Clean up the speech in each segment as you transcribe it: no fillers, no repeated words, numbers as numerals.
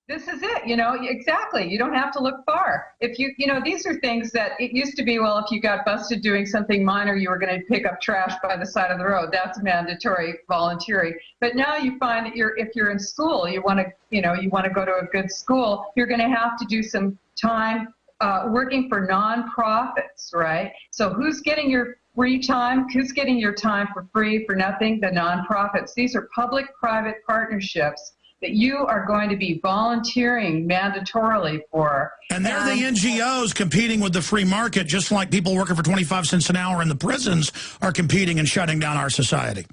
This is it, you know, exactly. You don't have to look far. If you, you know, these are things that it used to be, well, if you got busted doing something minor, you were going to pick up trash by the side of the road. That's mandatory, voluntary. But now you find that if you're in school, you want to, you know, you want to go to a good school, you're going to have to do some time working for nonprofits, right? So who's getting your free time? Who's getting your time for free, for nothing? The nonprofits. These are public-private partnerships that you are going to be volunteering mandatorily for. And they're the NGOs competing with the free market, just like people working for 25 cents an hour in the prisons are competing and shutting down our society.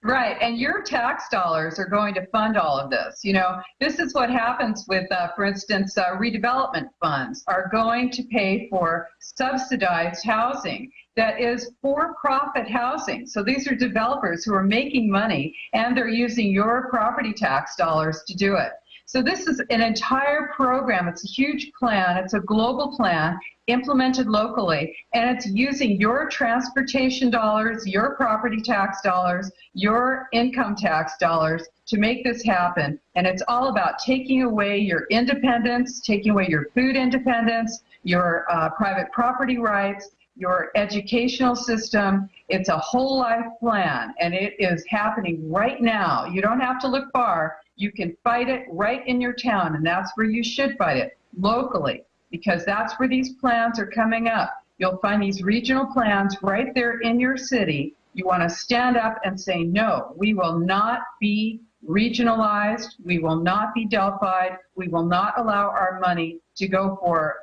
Right, and your tax dollars are going to fund all of this. You know, this is what happens with, for instance, redevelopment funds are going to pay for subsidized housing that is for-profit housing. So these are developers who are making money, and they're using your property tax dollars to do it. So this is an entire program. It's a huge plan. It's a global plan implemented locally, and it's using your transportation dollars, your property tax dollars, your income tax dollars to make this happen. And it's all about taking away your independence, taking away your food independence, your private property rights, your educational system. It's a whole life plan, and it is happening right now. You don't have to look far. You can fight it right in your town, and that's where you should fight it, locally, because that's where these plans are coming up. You'll find these regional plans right there in your city. You want to stand up and say, no, we will not be regionalized. We will not be Delphied. We will not allow our money to go for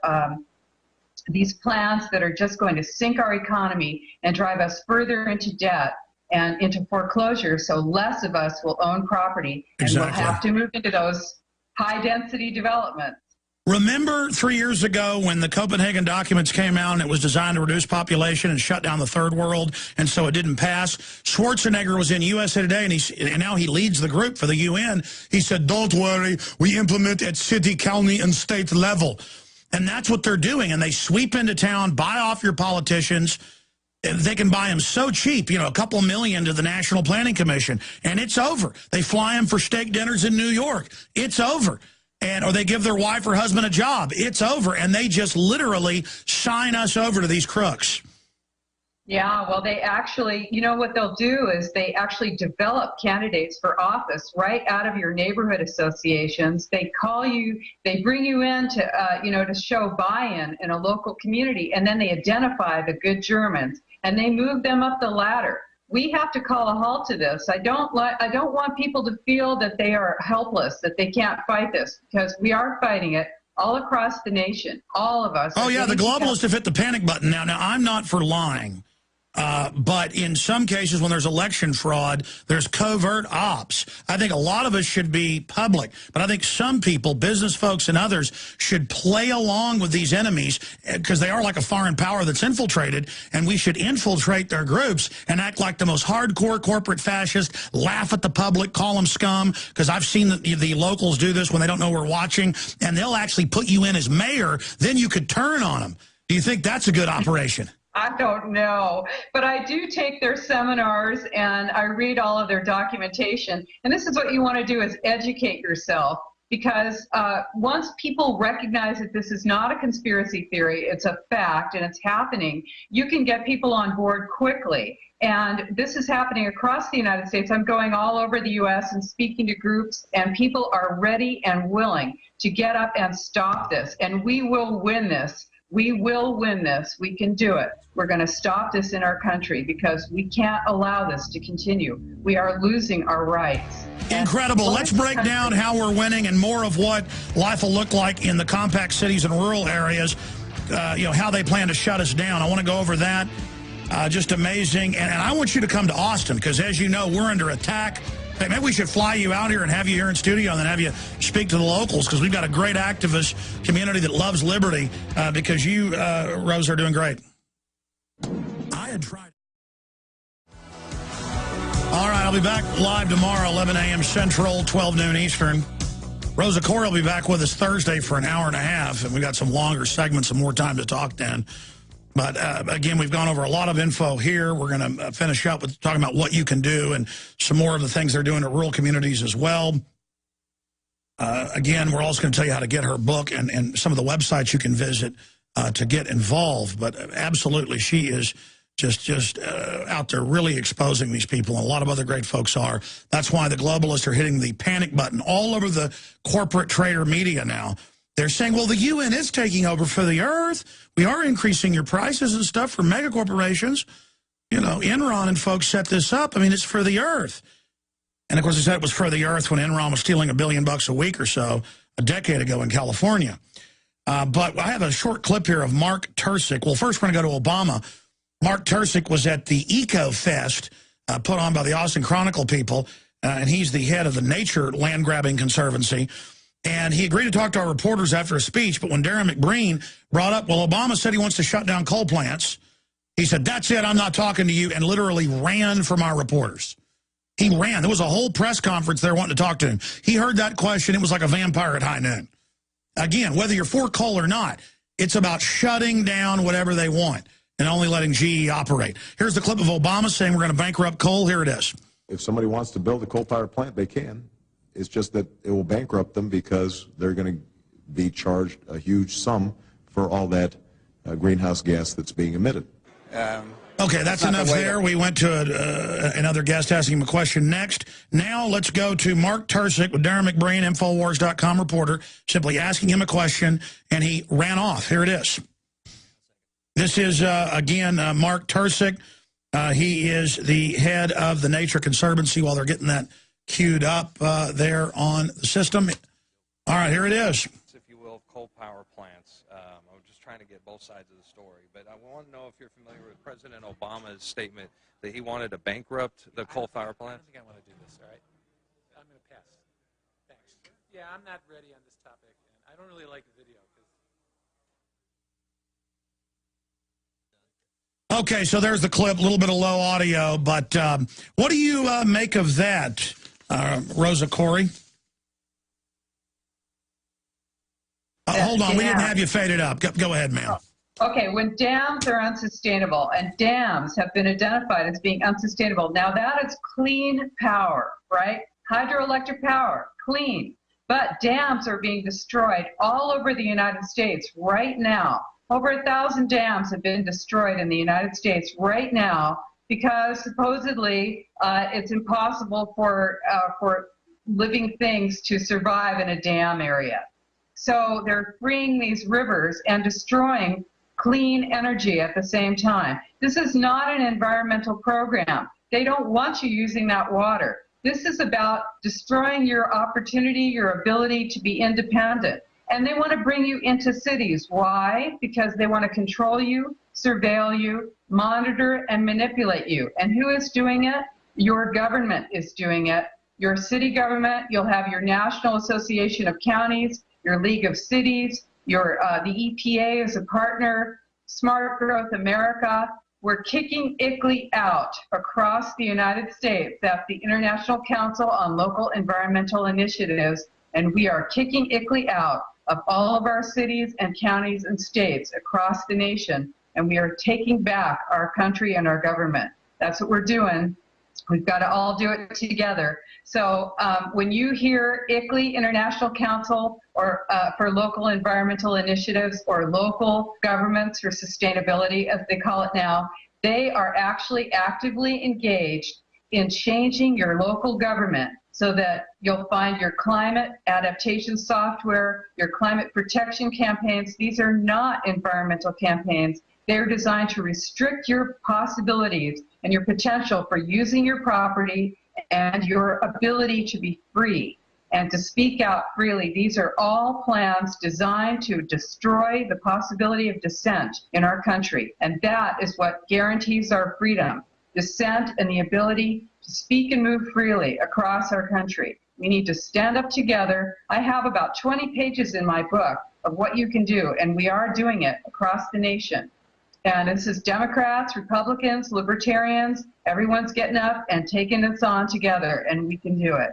these plans that are just going to sink our economy and drive us further into debt and into foreclosure, so less of us will own property, and we'll have to move into those high-density developments. Remember 3 years ago when the Copenhagen documents came out and it was designed to reduce population and shut down the third world, and so it didn't pass? Schwarzenegger was in USA Today, and now he leads the group for the UN. He said, don't worry, we implement at city, county, and state level. And that's what they're doing, and they sweep into town, buy off your politicians. They can buy them so cheap, you know, a couple million to the National Planning Commission, and it's over. They fly them for steak dinners in New York. It's over. Or they give their wife or husband a job. It's over, and they just literally sign us over to these crooks. Yeah, well, they actually, you know what they'll do is they actually develop candidates for office right out of your neighborhood associations. They call you, they bring you in to, you know, to show buy-in in a local community, and then they identify the good Germans, and they move them up the ladder. We have to call a halt to this. I don't want people to feel that they are helpless, that they can't fight this, because we are fighting it all across the nation, all of us. Oh, yeah, the globalists have hit the panic button now. Now, I'm not for lying. But in some cases, when there's election fraud, there's covert ops. I think a lot of us should be public. But I think some people, business folks and others, should play along with these enemies because they are like a foreign power that's infiltrated. And we should infiltrate their groups and act like the most hardcore corporate fascist, laugh at the public, call them scum. Because I've seen the locals do this when they don't know we're watching. And they'll actually put you in as mayor. Then you could turn on them. Do you think that's a good operation? I don't know, but I do take their seminars and I read all of their documentation. And this is what you want to do, is educate yourself, because once people recognize that this is not a conspiracy theory, it's a fact and it's happening, you can get people on board quickly. And this is happening across the United States. I'm going all over the U.S. and speaking to groups, and people are ready and willing to get up and stop this. And we will win this. We will win this. We can do it. We're going to stop this in our country because we can't allow this to continue. We are losing our rights. Incredible. Let's break down how we're winning and more of what life will look like in the compact cities and rural areas, you know, how they plan to shut us down. I want to go over that. Just amazing. And I want you to come to Austin because, as you know, we're under attack. Hey, maybe we should fly you out here and have you here in studio and then have you speak to the locals, because we've got a great activist community that loves liberty, because you, Rose, are doing great. I had tried. All right, I'll be back live tomorrow, 11 a.m. Central, 12 noon Eastern. Rosa Koire will be back with us Thursday for an hour and a half, and we got some longer segments and more time to talk then. But, again, we've gone over a lot of info here. We're going to finish up with talking about what you can do and some more of the things they're doing to rural communities as well. Again, we're also going to tell you how to get her book and some of the websites you can visit to get involved. But absolutely, she is just out there really exposing these people, and a lot of other great folks are. That's why the globalists are hitting the panic button all over the corporate trader media now. They're saying, well, the UN is taking over for the earth. We are increasing your prices and stuff for mega corporations. You know, Enron and folks set this up. I mean, it's for the earth. And, of course, they said it was for the earth when Enron was stealing $1 billion a week or so a decade ago in California. But I have a short clip here of Mark Tersick. Well, first we're going to go to Obama. Mark Tersick was at the Eco Fest put on by the Austin Chronicle people, and he's the head of the Nature Land-Grabbing Conservancy. And he agreed to talk to our reporters after a speech, but when Darren McBreen brought up, well, Obama said he wants to shut down coal plants, he said, that's it, I'm not talking to you, and literally ran from our reporters. He ran. There was a whole press conference there wanting to talk to him. He heard that question. It was like a vampire at high noon. Again, whether you're for coal or not, it's about shutting down whatever they want and only letting GE operate. Here's the clip of Obama saying we're going to bankrupt coal. Here it is. If somebody wants to build a coal-fired plant, they can. It's just that it will bankrupt them because they're going to be charged a huge sum for all that greenhouse gas that's being emitted. Okay, that's enough there. We went to another guest asking him a question next. Now let's go to Mark Tersick with Darren McBreen, Infowars.com reporter, simply asking him a question, and he ran off. Here it is. This is, again, Mark Tersick. He is the head of the Nature Conservancy while they're getting that queued up there on the system. All right, here it is. If you will, coal power plants. I'm just trying to get both sides of the story. But I want to know if you're familiar with President Obama's statement that he wanted to bankrupt the coal power plant. I don't think I want to do this, all right? I'm going to pass. Thanks. Yeah, I'm not ready on this topic. And I don't really like the video. Okay, so there's the clip, a little bit of low audio, but what do you make of that, Rosa Koire? Hold on, we didn't have you faded up. Go ahead, ma'am. Okay, when dams are unsustainable, and dams have been identified as being unsustainable, now that is clean power, right? Hydroelectric power, clean. But dams are being destroyed all over the United States right now. Over 1,000 dams have been destroyed in the United States right now because supposedly it's impossible for living things to survive in a dam area. So they're freeing these rivers and destroying clean energy at the same time. This is not an environmental program. They don't want you using that water. This is about destroying your opportunity, your ability to be independent. And they want to bring you into cities. Why? Because they want to control you, surveil you, monitor, and manipulate you. And who is doing it? Your government is doing it. Your city government, you'll have your National Association of Counties, your League of Cities, the EPA is a partner, Smart Growth America. We're kicking ICLEI out across the United States. That's the International Council on Local Environmental Initiatives. And we are kicking ICLEI out of all of our cities and counties and states across the nation, and we are taking back our country and our government. That's what we're doing. We've got to all do it together. So when you hear ICLEI, International Council or for Local Environmental Initiatives, or local governments for sustainability, as they call it now, they are actually actively engaged in changing your local government so that you'll find your climate adaptation software, your climate protection campaigns. These are not environmental campaigns. They're designed to restrict your possibilities and your potential for using your property and your ability to be free and to speak out freely. These are all plans designed to destroy the possibility of dissent in our country. And that is what guarantees our freedom, dissent and the ability to speak and move freely across our country. We need to stand up together. I have about 20 pages in my book of what you can do, and we are doing it across the nation. And this is Democrats, Republicans, Libertarians, everyone's getting up and taking this on together, and we can do it.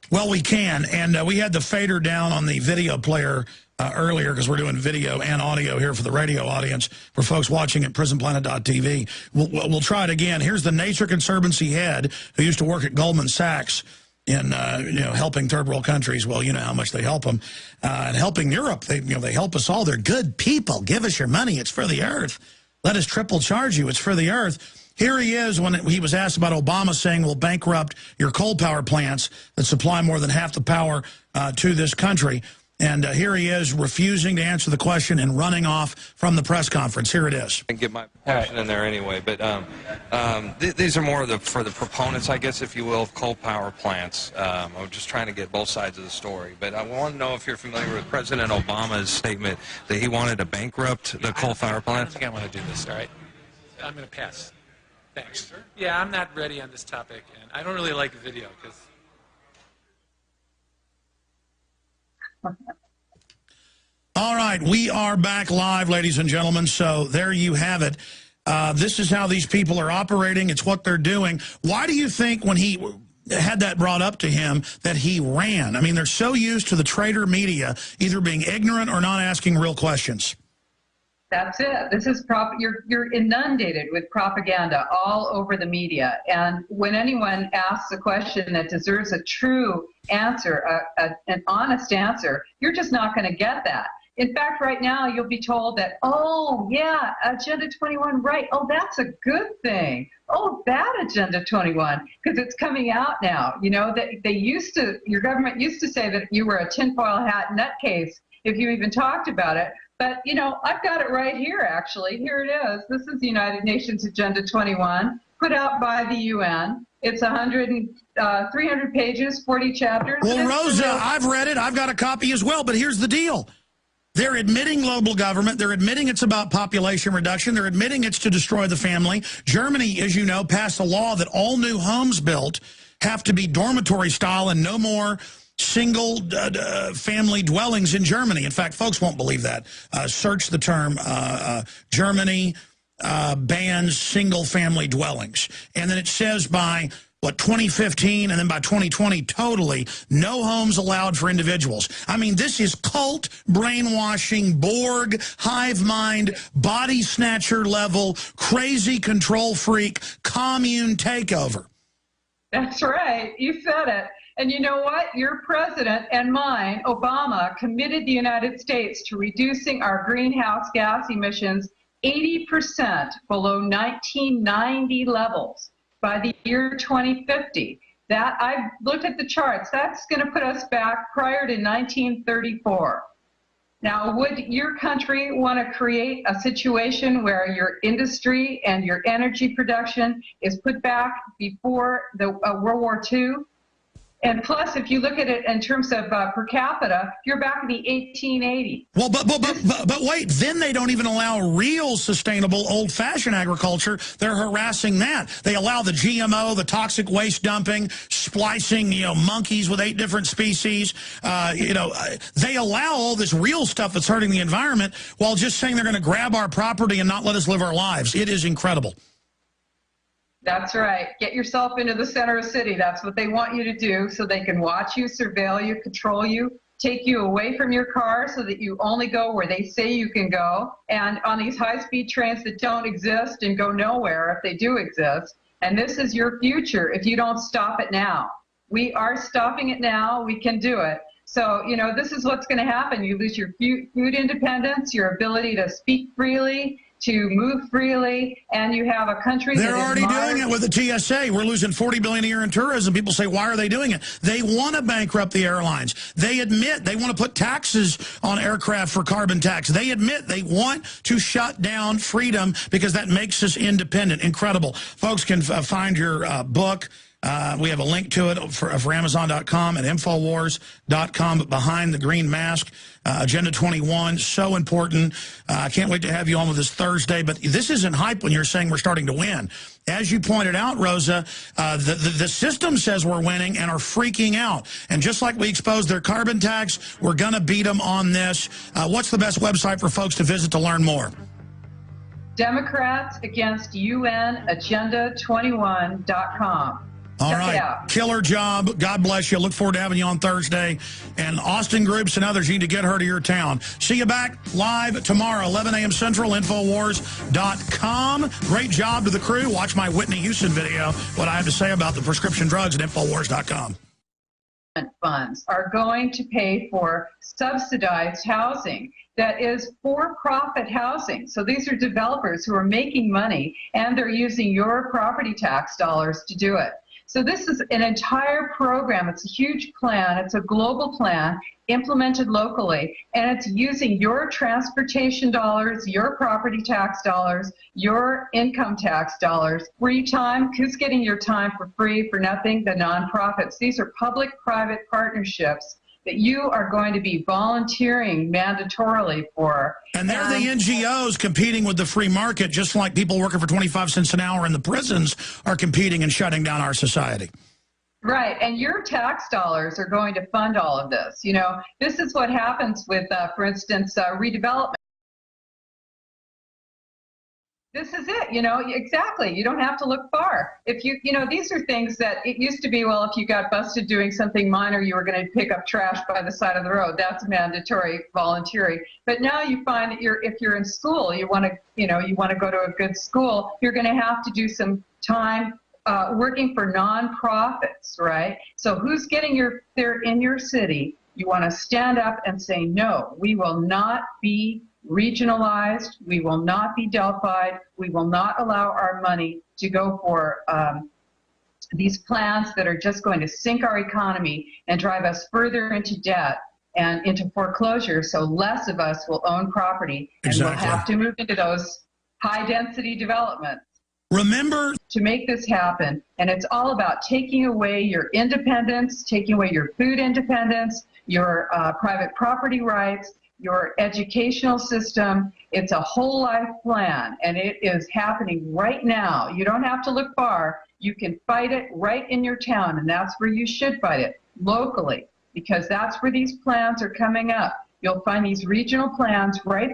Well, we can, and we had the fader down on the video player earlier because we're doing video and audio here for the radio audience for folks watching at prisonplanet.tv. We'll try it again. Here's the Nature Conservancy head who used to work at Goldman Sachs. in helping third world countries. Well, you know how much they help them. And helping Europe, they help us all. They're good people. Give us your money. It's for the earth. Let us triple charge you. It's for the earth. Here he is when he was asked about Obama saying we'll bankrupt your coal power plants that supply more than half the power to this country. And here he is refusing to answer the question and running off from the press conference. Here it is. I can get my question in there anyway, but these are more for the proponents, I guess, if you will, of coal power plants. I'm just trying to get both sides of the story. But I want to know if you're familiar with President Obama's statement that he wanted to bankrupt the coal power plants. I don't think I want to do this, all right? I'm going to pass. Thanks. Yeah, I'm not ready on this topic, and I don't really like video because... All right, we are back live, ladies and gentlemen, so there you have it. This is how these people are operating. It's what they're doing. Why do you think when he had that brought up to him that he ran? I mean, they're so used to the traitor media either being ignorant or not asking real questions. That's it. This is you're inundated with propaganda all over the media. And when anyone asks a question that deserves a true answer, an honest answer, you're just not going to get that. In fact, right now, you'll be told that, oh, yeah, Agenda 21, right. Oh, that's a good thing. Oh, bad Agenda 21, because it's coming out now. You know, your government used to say that you were a tinfoil hat nutcase if you even talked about it. But, you know, I've got it right here, actually. Here it is. This is the United Nations Agenda 21, put out by the UN. It's 300 pages, 40 chapters. Well, Rosa, I've read it. I've got a copy as well. But here's the deal. They're admitting global government. They're admitting it's about population reduction. They're admitting it's to destroy the family. Germany, as you know, passed a law that all new homes built have to be dormitory style and no more single family dwellings in Germany. In fact, folks won't believe that. Search the term Germany bans single family dwellings. And then it says by, 2015, and then by 2020, totally no homes allowed for individuals. I mean, this is cult, brainwashing, Borg, hive mind, body snatcher level, crazy control freak, commune takeover. That's right. You said it. And you know what? Your president and mine, Obama, committed the United States to reducing our greenhouse gas emissions 80% below 1990 levels by the year 2050. That, I've looked at the charts. That's going to put us back prior to 1934. Now, would your country want to create a situation where your industry and your energy production is put back before the World War II? And plus, if you look at it in terms of per capita, you're back in the 1880s. Well, but wait, then they don't even allow real sustainable old-fashioned agriculture. They're harassing that. They allow the GMO, the toxic waste dumping, splicing, monkeys with 8 different species. They allow all this real stuff that's hurting the environment while just saying they're going to grab our property and not let us live our lives. It is incredible. That's right. Get yourself into the center of the city. That's what they want you to do so they can watch you, surveil you, control you, take you away from your car so that you only go where they say you can go. And on these high-speed trains that don't exist and go nowhere if they do exist. And this is your future if you don't stop it now. We are stopping it now. We can do it. So, this is what's going to happen. You lose your food independence, your ability to speak freely, to move freely, and you have a country They're already doing it with the TSA. We're losing $40 billion a year in tourism. People say, why are they doing it? They want to bankrupt the airlines. They admit they want to put taxes on aircraft for carbon tax. They admit they want to shut down freedom because that makes us independent. Incredible. Folks can find your book. We have a link to it for Amazon.com and Infowars.com. But Behind the Green Mask, Agenda 21, so important. I can't wait to have you on with us Thursday. But this isn't hype when you're saying we're starting to win. As you pointed out, Rosa, the system says we're winning and are freaking out. And just like we exposed their carbon tax, we're going to beat them on this. What's the best website for folks to visit to learn more? Democrats against UN Agenda 21.com. All right. Killer job. God bless you. Look forward to having you on Thursday. And Austin Groups and others, you need to get her to your town. See you back live tomorrow, 11 a.m. Central, Infowars.com. Great job to the crew. Watch my Whitney Houston video, what I have to say about the prescription drugs at Infowars.com. funds are going to pay for subsidized housing that is for-profit housing. So these are developers who are making money, and they're using your property tax dollars to do it. So this is an entire program. It's a huge plan. It's a global plan implemented locally, and it's using your transportation dollars, your property tax dollars, your income tax dollars. Free time, who's getting your time for free, for nothing? The nonprofits. These are public-private partnerships that you are going to be volunteering mandatorily for. And they're the NGOs competing with the free market, just like people working for 25 cents an hour in the prisons are competing and shutting down our society. Right, and your tax dollars are going to fund all of this. You know, this is what happens with, for instance, redevelopment. This is it, you know, exactly. You don't have to look far. If you know, these are things that it used to be, well, if you got busted doing something minor, you were going to pick up trash by the side of the road. That's mandatory, voluntary. But now you find that if you're in school, you want to go to a good school, you're going to have to do some time working for nonprofits, right? So who's getting there in your city? You want to stand up and say, no, we will not be regionalized, we will not be Delphied, we will not allow our money to go for these plans that are just going to sink our economy and drive us further into debt and into foreclosure, so less of us will own property, and we'll have to move into those high-density developments. Remember, to make this happen, and it's all about taking away your independence, taking away your food independence, your private property rights, your educational system. It's a whole life plan, and it is happening right now. You don't have to look far. You can fight it right in your town, and that's where you should fight it, locally, because that's where these plans are coming up. You'll find these regional plans right